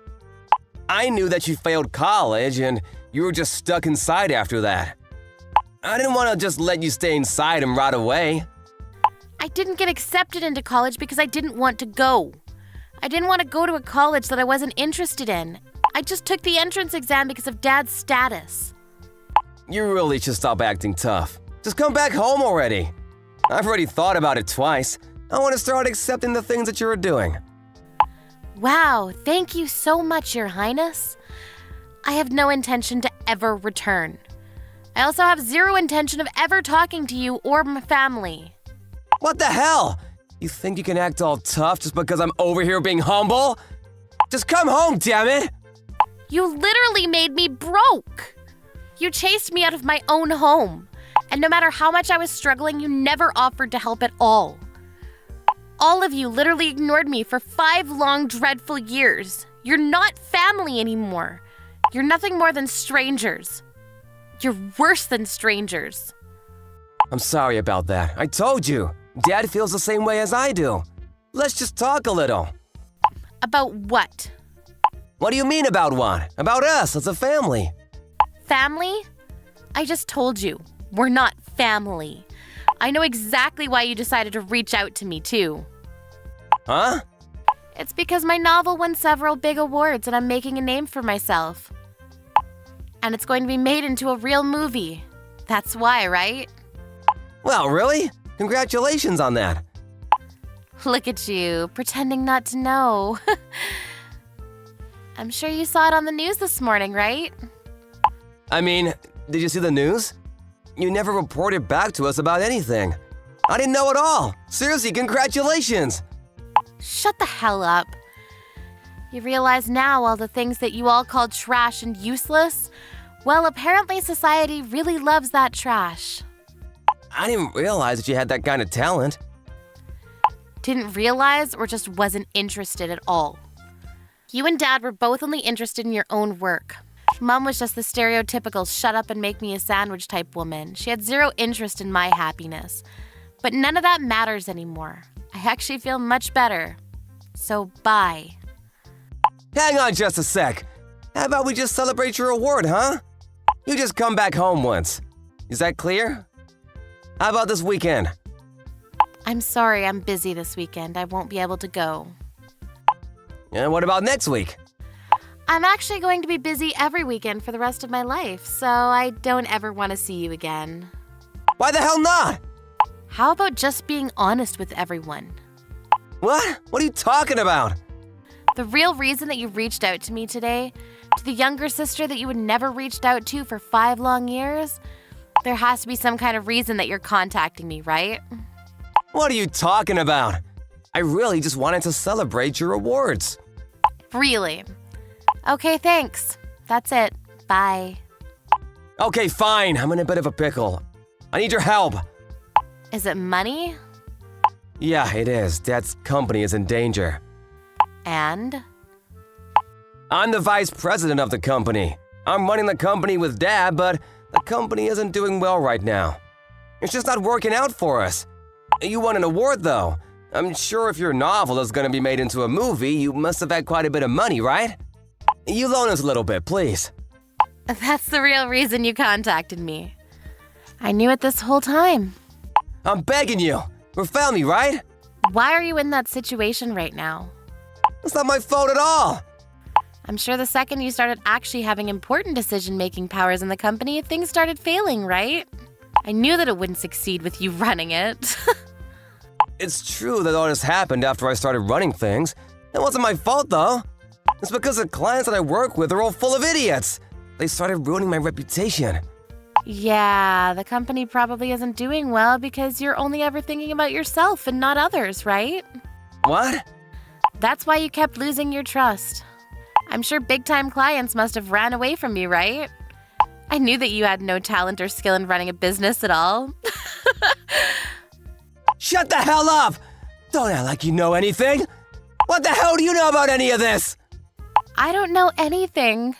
I knew that you failed college and you were just stuck inside after that. I didn't want to just let you stay inside and rot away. I didn't get accepted into college because I didn't want to go. I didn't want to go to a college that I wasn't interested in. I just took the entrance exam because of Dad's status. You really should stop acting tough. Just come back home already. I've already thought about it twice. I want to start accepting the things that you're doing. Wow, thank you so much, Your Highness. I have no intention to ever return. I also have zero intention of ever talking to you or my family. What the hell? You think you can act all tough just because I'm over here being humble? Just come home, damn it! You literally made me broke. You chased me out of my own home. And no matter how much I was struggling, you never offered to help at all. All of you literally ignored me for 5 long, dreadful years. You're not family anymore. You're nothing more than strangers. You're worse than strangers. I'm sorry about that. I told you. Dad feels the same way as I do. Let's just talk a little. About what? What do you mean about what? About us as a family. Family? I just told you. We're not family. I know exactly why you decided to reach out to me, too. Huh? It's because my novel won several big awards and I'm making a name for myself. And it's going to be made into a real movie. That's why, right? Well, really? Congratulations on that. Look at you, pretending not to know. I'm sure you saw it on the news this morning, right? I mean, did you see the news? You never reported back to us about anything. I didn't know at all. Seriously, congratulations. Shut the hell up. You realize now all the things that you all called trash and useless? Well, apparently society really loves that trash. I didn't realize that you had that kind of talent. Didn't realize or just wasn't interested at all. You and Dad were both only interested in your own work. Mom was just the stereotypical shut up and make me a sandwich type woman. She had zero interest in my happiness. But none of that matters anymore. I actually feel much better. So bye. Hang on just a sec. How about we just celebrate your award, huh? You just come back home once. Is that clear? How about this weekend? I'm sorry, I'm busy this weekend. I won't be able to go. And what about next week? I'm actually going to be busy every weekend for the rest of my life, so I don't ever want to see you again. Why the hell not? How about just being honest with everyone? What? What are you talking about? The real reason that you reached out to me today, to the younger sister that you had never reached out to for 5 long years, there has to be some kind of reason that you're contacting me, right? What are you talking about? I really just wanted to celebrate your awards. Really? Okay, thanks. That's it. Bye. Okay, fine. I'm in a bit of a pickle. I need your help. Is it money? Yeah, it is. Dad's company is in danger. And? I'm the vice president of the company. I'm running the company with Dad, but the company isn't doing well right now. It's just not working out for us. You won an award, though. I'm sure if your novel is going to be made into a movie, you must have had quite a bit of money, right? You loan us a little bit, please. That's the real reason you contacted me. I knew it this whole time. I'm begging you. We're family, right? Why are you in that situation right now? It's not my fault at all. I'm sure the second you started actually having important decision-making powers in the company, things started failing, right? I knew that it wouldn't succeed with you running it. It's true that all this happened after I started running things. It wasn't my fault, though. It's because the clients that I work with are all full of idiots. They started ruining my reputation. Yeah, the company probably isn't doing well because you're only ever thinking about yourself and not others, right? What? That's why you kept losing your trust. I'm sure big-time clients must have ran away from you, right? I knew that you had no talent or skill in running a business at all. Shut the hell up! Don't act like you know anything. What the hell do you know about any of this? I don't know anything.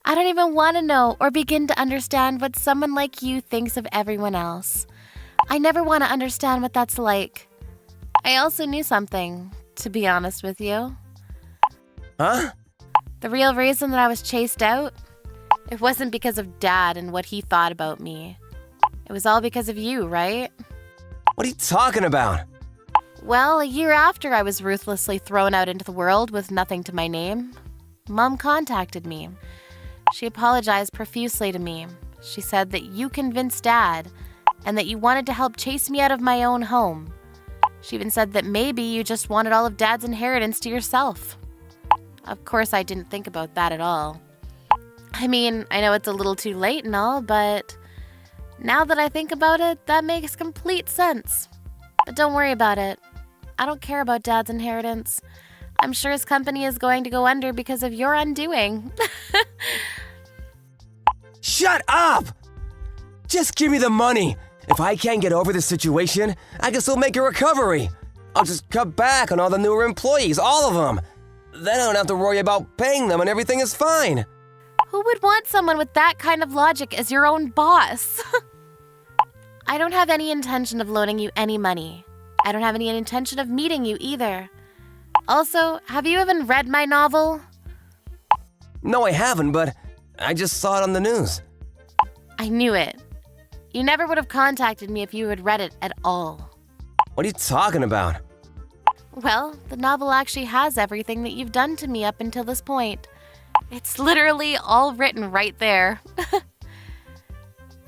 I don't even want to know or begin to understand what someone like you thinks of everyone else. I never want to understand what that's like. I also knew something, to be honest with you. Huh? The real reason that I was chased out? It wasn't because of Dad and what he thought about me. It was all because of you, right? What are you talking about? Well, a year after I was ruthlessly thrown out into the world with nothing to my name, Mom contacted me. She apologized profusely to me. She said that you convinced Dad and that you wanted to help chase me out of my own home. She even said that maybe you just wanted all of Dad's inheritance to yourself. Of course, I didn't think about that at all. I mean, I know it's a little too late and all, but now that I think about it, that makes complete sense. But don't worry about it. I don't care about Dad's inheritance. I'm sure his company is going to go under because of your undoing. Shut up! Just give me the money. If I can't get over this situation, I can still make a recovery. I'll just cut back on all the newer employees, all of them. Then I don't have to worry about paying them and everything is fine. Who would want someone with that kind of logic as your own boss? I don't have any intention of loaning you any money. I don't have any intention of meeting you either. Also, have you even read my novel? No, I haven't, but I just saw it on the news. I knew it. You never would have contacted me if you had read it at all. What are you talking about? Well, the novel actually has everything that you've done to me up until this point. It's literally all written right there.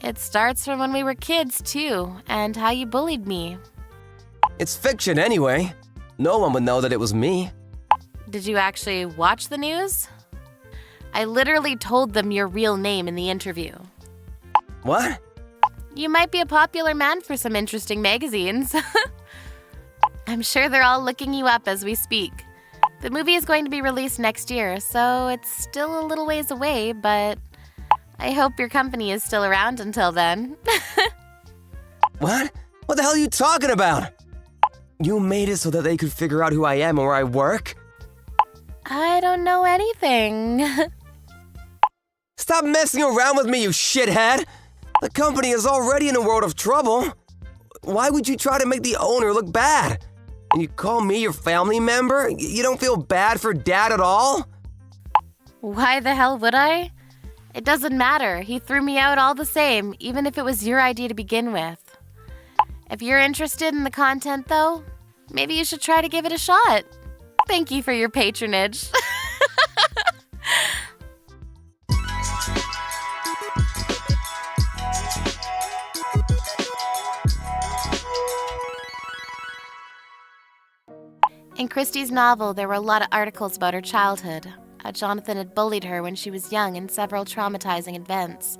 It starts from when we were kids, too, and how you bullied me. It's fiction anyway. No one would know that it was me. Did you actually watch the news? I literally told them your real name in the interview. What? You might be a popular man for some interesting magazines. I'm sure they're all looking you up as we speak. The movie is going to be released next year, so it's still a little ways away, but I hope your company is still around until then. What? What the hell are you talking about? You made it so that they could figure out who I am and where I work? I don't know anything. Stop messing around with me, you shithead! The company is already in a world of trouble. Why would you try to make the owner look bad? And you call me your family member? You don't feel bad for Dad at all? Why the hell would I? It doesn't matter. He threw me out all the same, even if it was your idea to begin with. If you're interested in the content, though, maybe you should try to give it a shot. Thank you for your patronage. In Christie's novel, there were a lot of articles about her childhood. Jonathan had bullied her when she was young in several traumatizing events.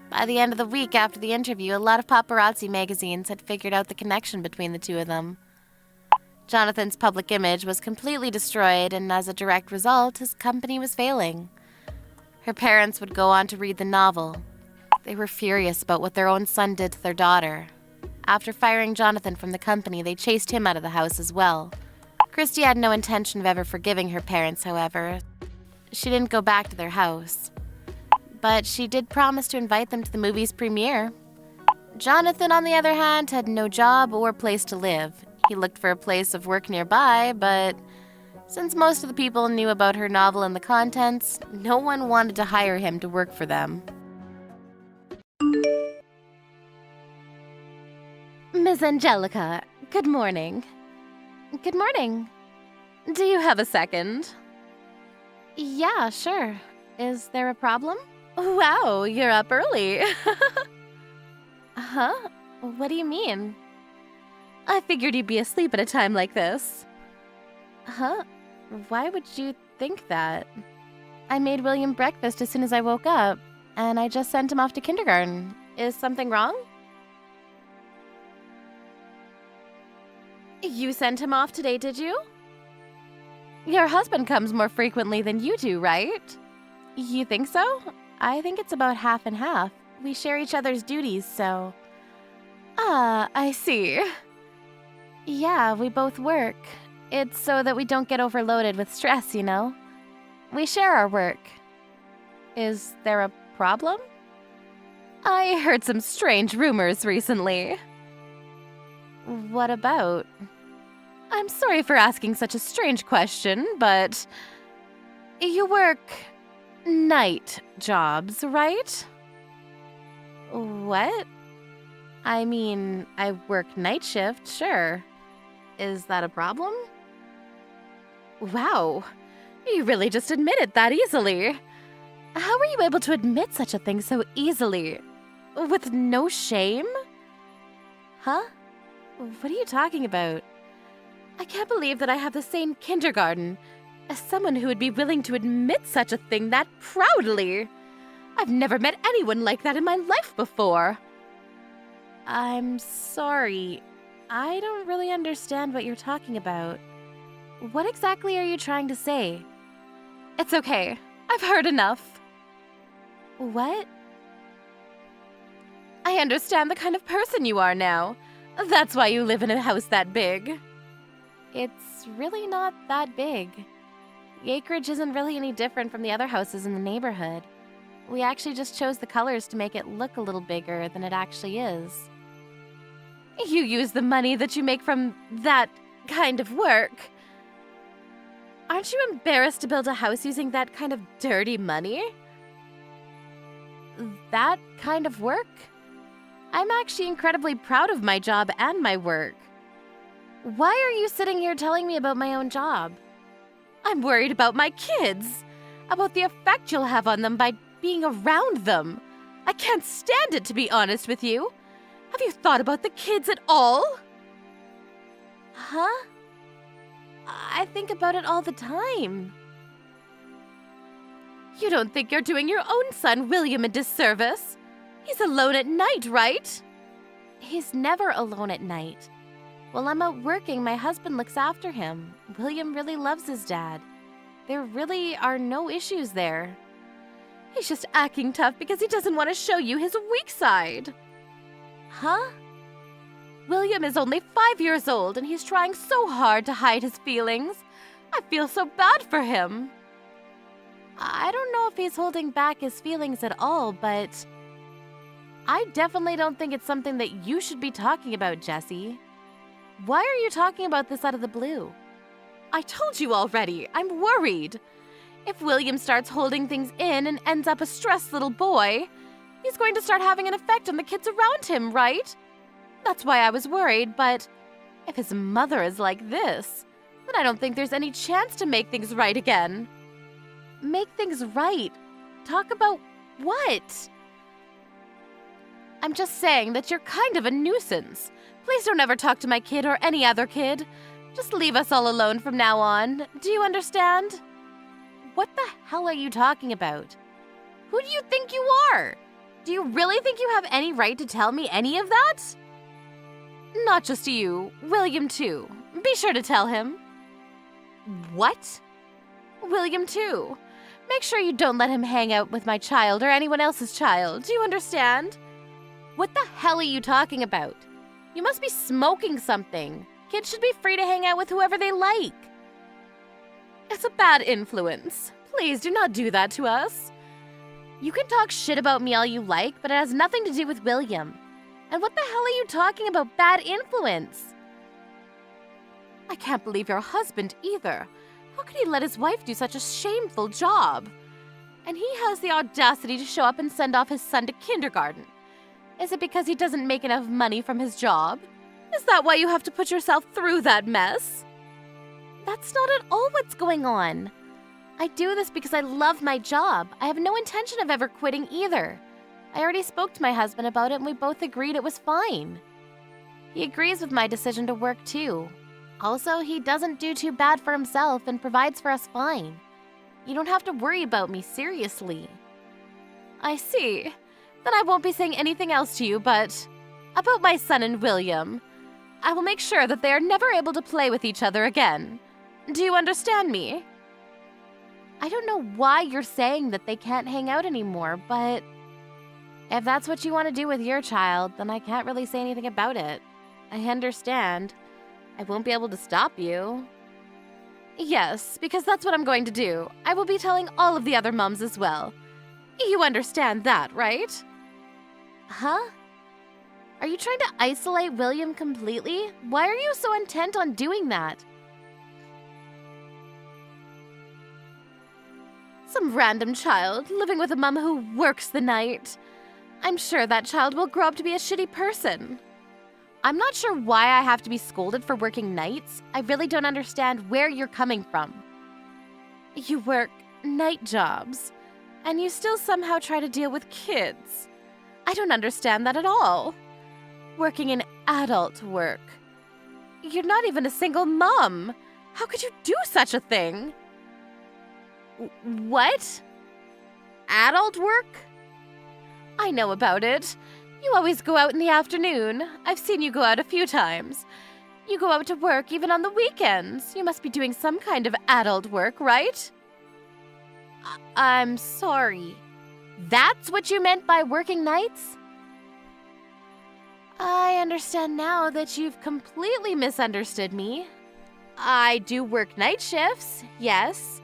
By the end of the week after the interview, a lot of paparazzi magazines had figured out the connection between the two of them. Jonathan's public image was completely destroyed, and as a direct result, his company was failing. Her parents would go on to read the novel. They were furious about what their own son did to their daughter. After firing Jonathan from the company, they chased him out of the house as well. Christie had no intention of ever forgiving her parents, however. She didn't go back to their house. But she did promise to invite them to the movie's premiere. Jonathan, on the other hand, had no job or place to live. He looked for a place of work nearby, but since most of the people knew about her novel and the contents, no one wanted to hire him to work for them. Miss Angelica, good morning. Good morning. Do you have a second? Yeah, sure. Is there a problem? Wow, you're up early. Huh? What do you mean? I figured you'd be asleep at a time like this. Huh? Why would you think that? I made William breakfast as soon as I woke up, and I just sent him off to kindergarten. Is something wrong? You sent him off today, did you? Your husband comes more frequently than you do, right? You think so? I think it's about half and half. We share each other's duties, so... Ah, I see. Yeah, we both work. It's so that we don't get overloaded with stress, you know? We share our work. Is there a problem? I heard some strange rumors recently. What about? I'm sorry for asking such a strange question, but you work night jobs, right? What? I mean, I work night shift, sure. Is that a problem? Wow, you really just admitted that easily. How were you able to admit such a thing so easily? With no shame? Huh? What are you talking about? I can't believe that I have the same kindergarten as someone who would be willing to admit such a thing that proudly. I've never met anyone like that in my life before. I'm sorry. I don't really understand what you're talking about. What exactly are you trying to say? It's okay. I've heard enough. What? I understand the kind of person you are now. That's why you live in a house that big. It's really not that big. The acreage isn't really any different from the other houses in the neighborhood. We actually just chose the colors to make it look a little bigger than it actually is. You use the money that you make from that kind of work. Aren't you embarrassed to build a house using that kind of dirty money? That kind of work? I'm actually incredibly proud of my job and my work. Why are you sitting here telling me about my own job? I'm worried about my kids, about the effect you'll have on them by being around them. I can't stand it, to be honest with you. Have you thought about the kids at all? Huh? I think about it all the time. You don't think you're doing your own son, William, a disservice? He's alone at night, right? He's never alone at night. While I'm out working, my husband looks after him. William really loves his dad. There really are no issues there. He's just acting tough because he doesn't want to show you his weak side. Huh? William is only 5 years old and he's trying so hard to hide his feelings. I feel so bad for him. I don't know if he's holding back his feelings at all, but I definitely don't think it's something that you should be talking about, Jessie. Why are you talking about this out of the blue? I told you already, I'm worried. If William starts holding things in and ends up a stressed little boy, he's going to start having an effect on the kids around him, right? That's why I was worried, but if his mother is like this, then I don't think there's any chance to make things right again. Make things right? Talk about what? I'm just saying that you're kind of a nuisance. Please don't ever talk to my kid or any other kid. Just leave us all alone from now on. Do you understand? What the hell are you talking about? Who do you think you are? Do you really think you have any right to tell me any of that? Not just you, William too. Be sure to tell him. What? William too. Make sure you don't let him hang out with my child or anyone else's child. Do you understand? What the hell are you talking about? You must be smoking something. Kids should be free to hang out with whoever they like. It's a bad influence. Please do not do that to us. You can talk shit about me all you like, but it has nothing to do with William. And what the hell are you talking about bad influence? I can't believe your husband either. How could he let his wife do such a shameful job? And he has the audacity to show up and send off his son to kindergarten. Is it because he doesn't make enough money from his job? Is that why you have to put yourself through that mess? That's not at all what's going on. I do this because I love my job. I have no intention of ever quitting either. I already spoke to my husband about it and we both agreed it was fine. He agrees with my decision to work too. Also, he doesn't do too bad for himself and provides for us fine. You don't have to worry about me, seriously. I see. Then I won't be saying anything else to you, but about my son and William. I will make sure that they are never able to play with each other again. Do you understand me? I don't know why you're saying that they can't hang out anymore, but if that's what you want to do with your child, then I can't really say anything about it. I understand. I won't be able to stop you. Yes, because that's what I'm going to do. I will be telling all of the other mums as well. You understand that, right? Huh? Are you trying to isolate William completely? Why are you so intent on doing that? Some random child living with a mum who works the night. I'm sure that child will grow up to be a shitty person. I'm not sure why I have to be scolded for working nights. I really don't understand where you're coming from. You work night jobs, and you still somehow try to deal with kids. I don't understand that at all. Working in adult work. You're not even a single mom. How could you do such a thing? What? Adult work? I know about it. You always go out in the afternoon. I've seen you go out a few times. You go out to work even on the weekends. You must be doing some kind of adult work, right? I'm sorry. That's what you meant by working nights? I understand now that you've completely misunderstood me. I do work night shifts, yes.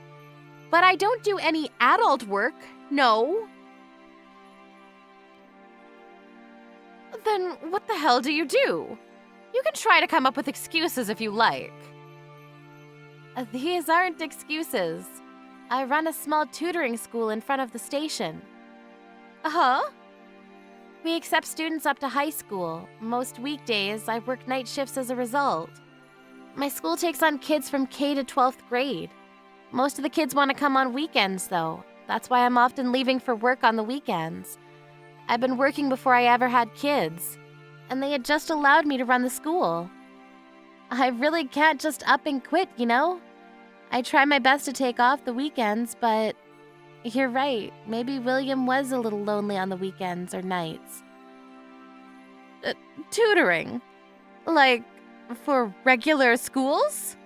But I don't do any adult work, no. Then what the hell do you do? You can try to come up with excuses if you like. These aren't excuses. I run a small tutoring school in front of the station. Uh-huh. We accept students up to high school. Most weekdays, I work night shifts as a result. My school takes on kids from K to 12th grade. Most of the kids want to come on weekends, though. That's why I'm often leaving for work on the weekends. I've been working before I ever had kids, and they had just allowed me to run the school. I really can't just up and quit, you know? I try my best to take off the weekends, but you're right. Maybe William was a little lonely on the weekends or nights. Tutoring? Like, for regular schools?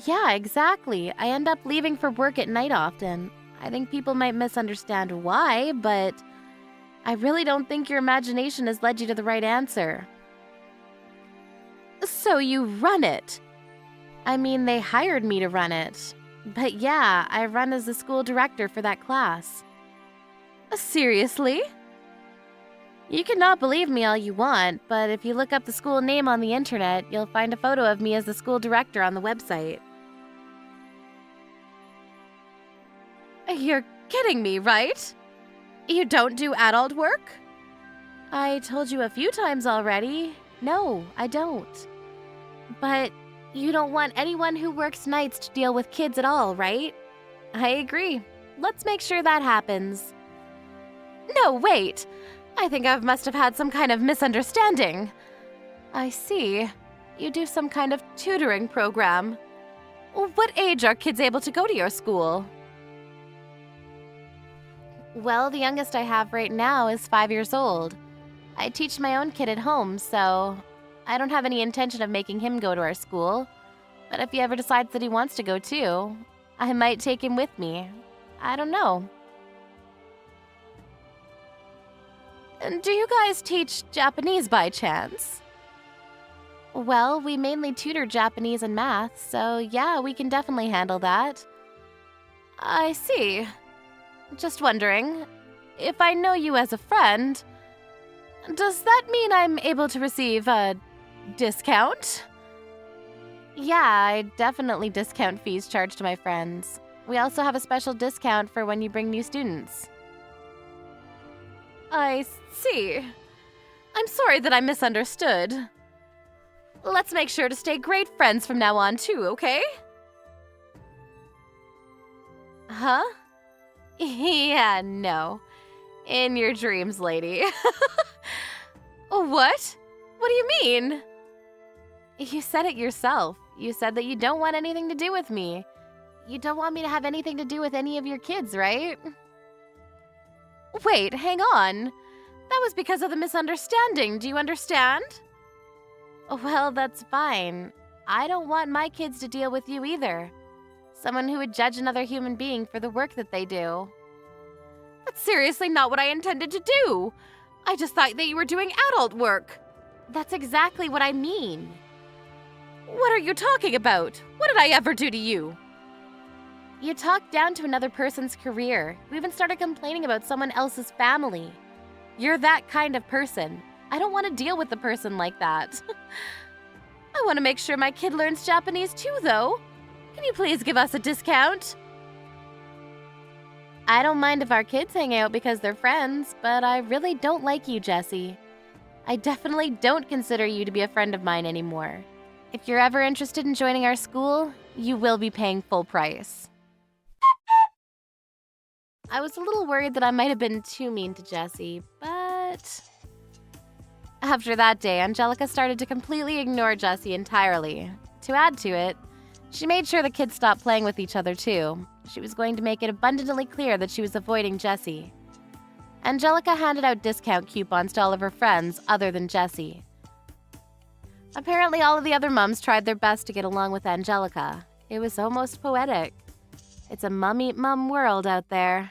Yeah, exactly. I end up leaving for work at night often. I think people might misunderstand why, but I really don't think your imagination has led you to the right answer. So you run it? I mean, they hired me to run it. But yeah, I run as the school director for that class. Seriously? You can not believe me all you want, but if you look up the school name on the internet, you'll find a photo of me as the school director on the website. You're kidding me, right? You don't do adult work? I told you a few times already. No, I don't. But you don't want anyone who works nights to deal with kids at all, right? I agree. Let's make sure that happens. No, wait. I think I must have had some kind of misunderstanding. I see. You do some kind of tutoring program. What age are kids able to go to your school? Well, the youngest I have right now is 5 years old. I teach my own kid at home, so I don't have any intention of making him go to our school. But if he ever decides that he wants to go too, I might take him with me. I don't know. And do you guys teach Japanese by chance? Well, we mainly tutor Japanese and math, so yeah, we can definitely handle that. I see. Just wondering, if I know you as a friend, does that mean I'm able to receive a discount? Yeah, I definitely discount fees charged to my friends. We also have a special discount for when you bring new students. I see. I'm sorry that I misunderstood. Let's make sure to stay great friends from now on too, okay? Huh? Yeah, no. In your dreams, lady. What? What do you mean? You said it yourself. You said that you don't want anything to do with me. You don't want me to have anything to do with any of your kids, right? Wait, hang on. That was because of the misunderstanding. Do you understand? Well, that's fine. I don't want my kids to deal with you either. Someone who would judge another human being for the work that they do. That's seriously not what I intended to do. I just thought that you were doing adult work. That's exactly what I mean. What are you talking about? What did I ever do to you? You talked down to another person's career. You even started complaining about someone else's family. You're that kind of person. I don't want to deal with a person like that. I want to make sure my kid learns Japanese too, though. Can you please give us a discount? I don't mind if our kids hang out because they're friends, but I really don't like you, Jessie. I definitely don't consider you to be a friend of mine anymore. If you're ever interested in joining our school, you will be paying full price. I was a little worried that I might have been too mean to Jessie, but... After that day, Angelica started to completely ignore Jessie entirely. To add to it, she made sure the kids stopped playing with each other too. She was going to make it abundantly clear that she was avoiding Jessie. Angelica handed out discount coupons to all of her friends other than Jessie. Apparently, all of the other mums tried their best to get along with Angelica. It was almost poetic. It's a mum-eat-mum world out there.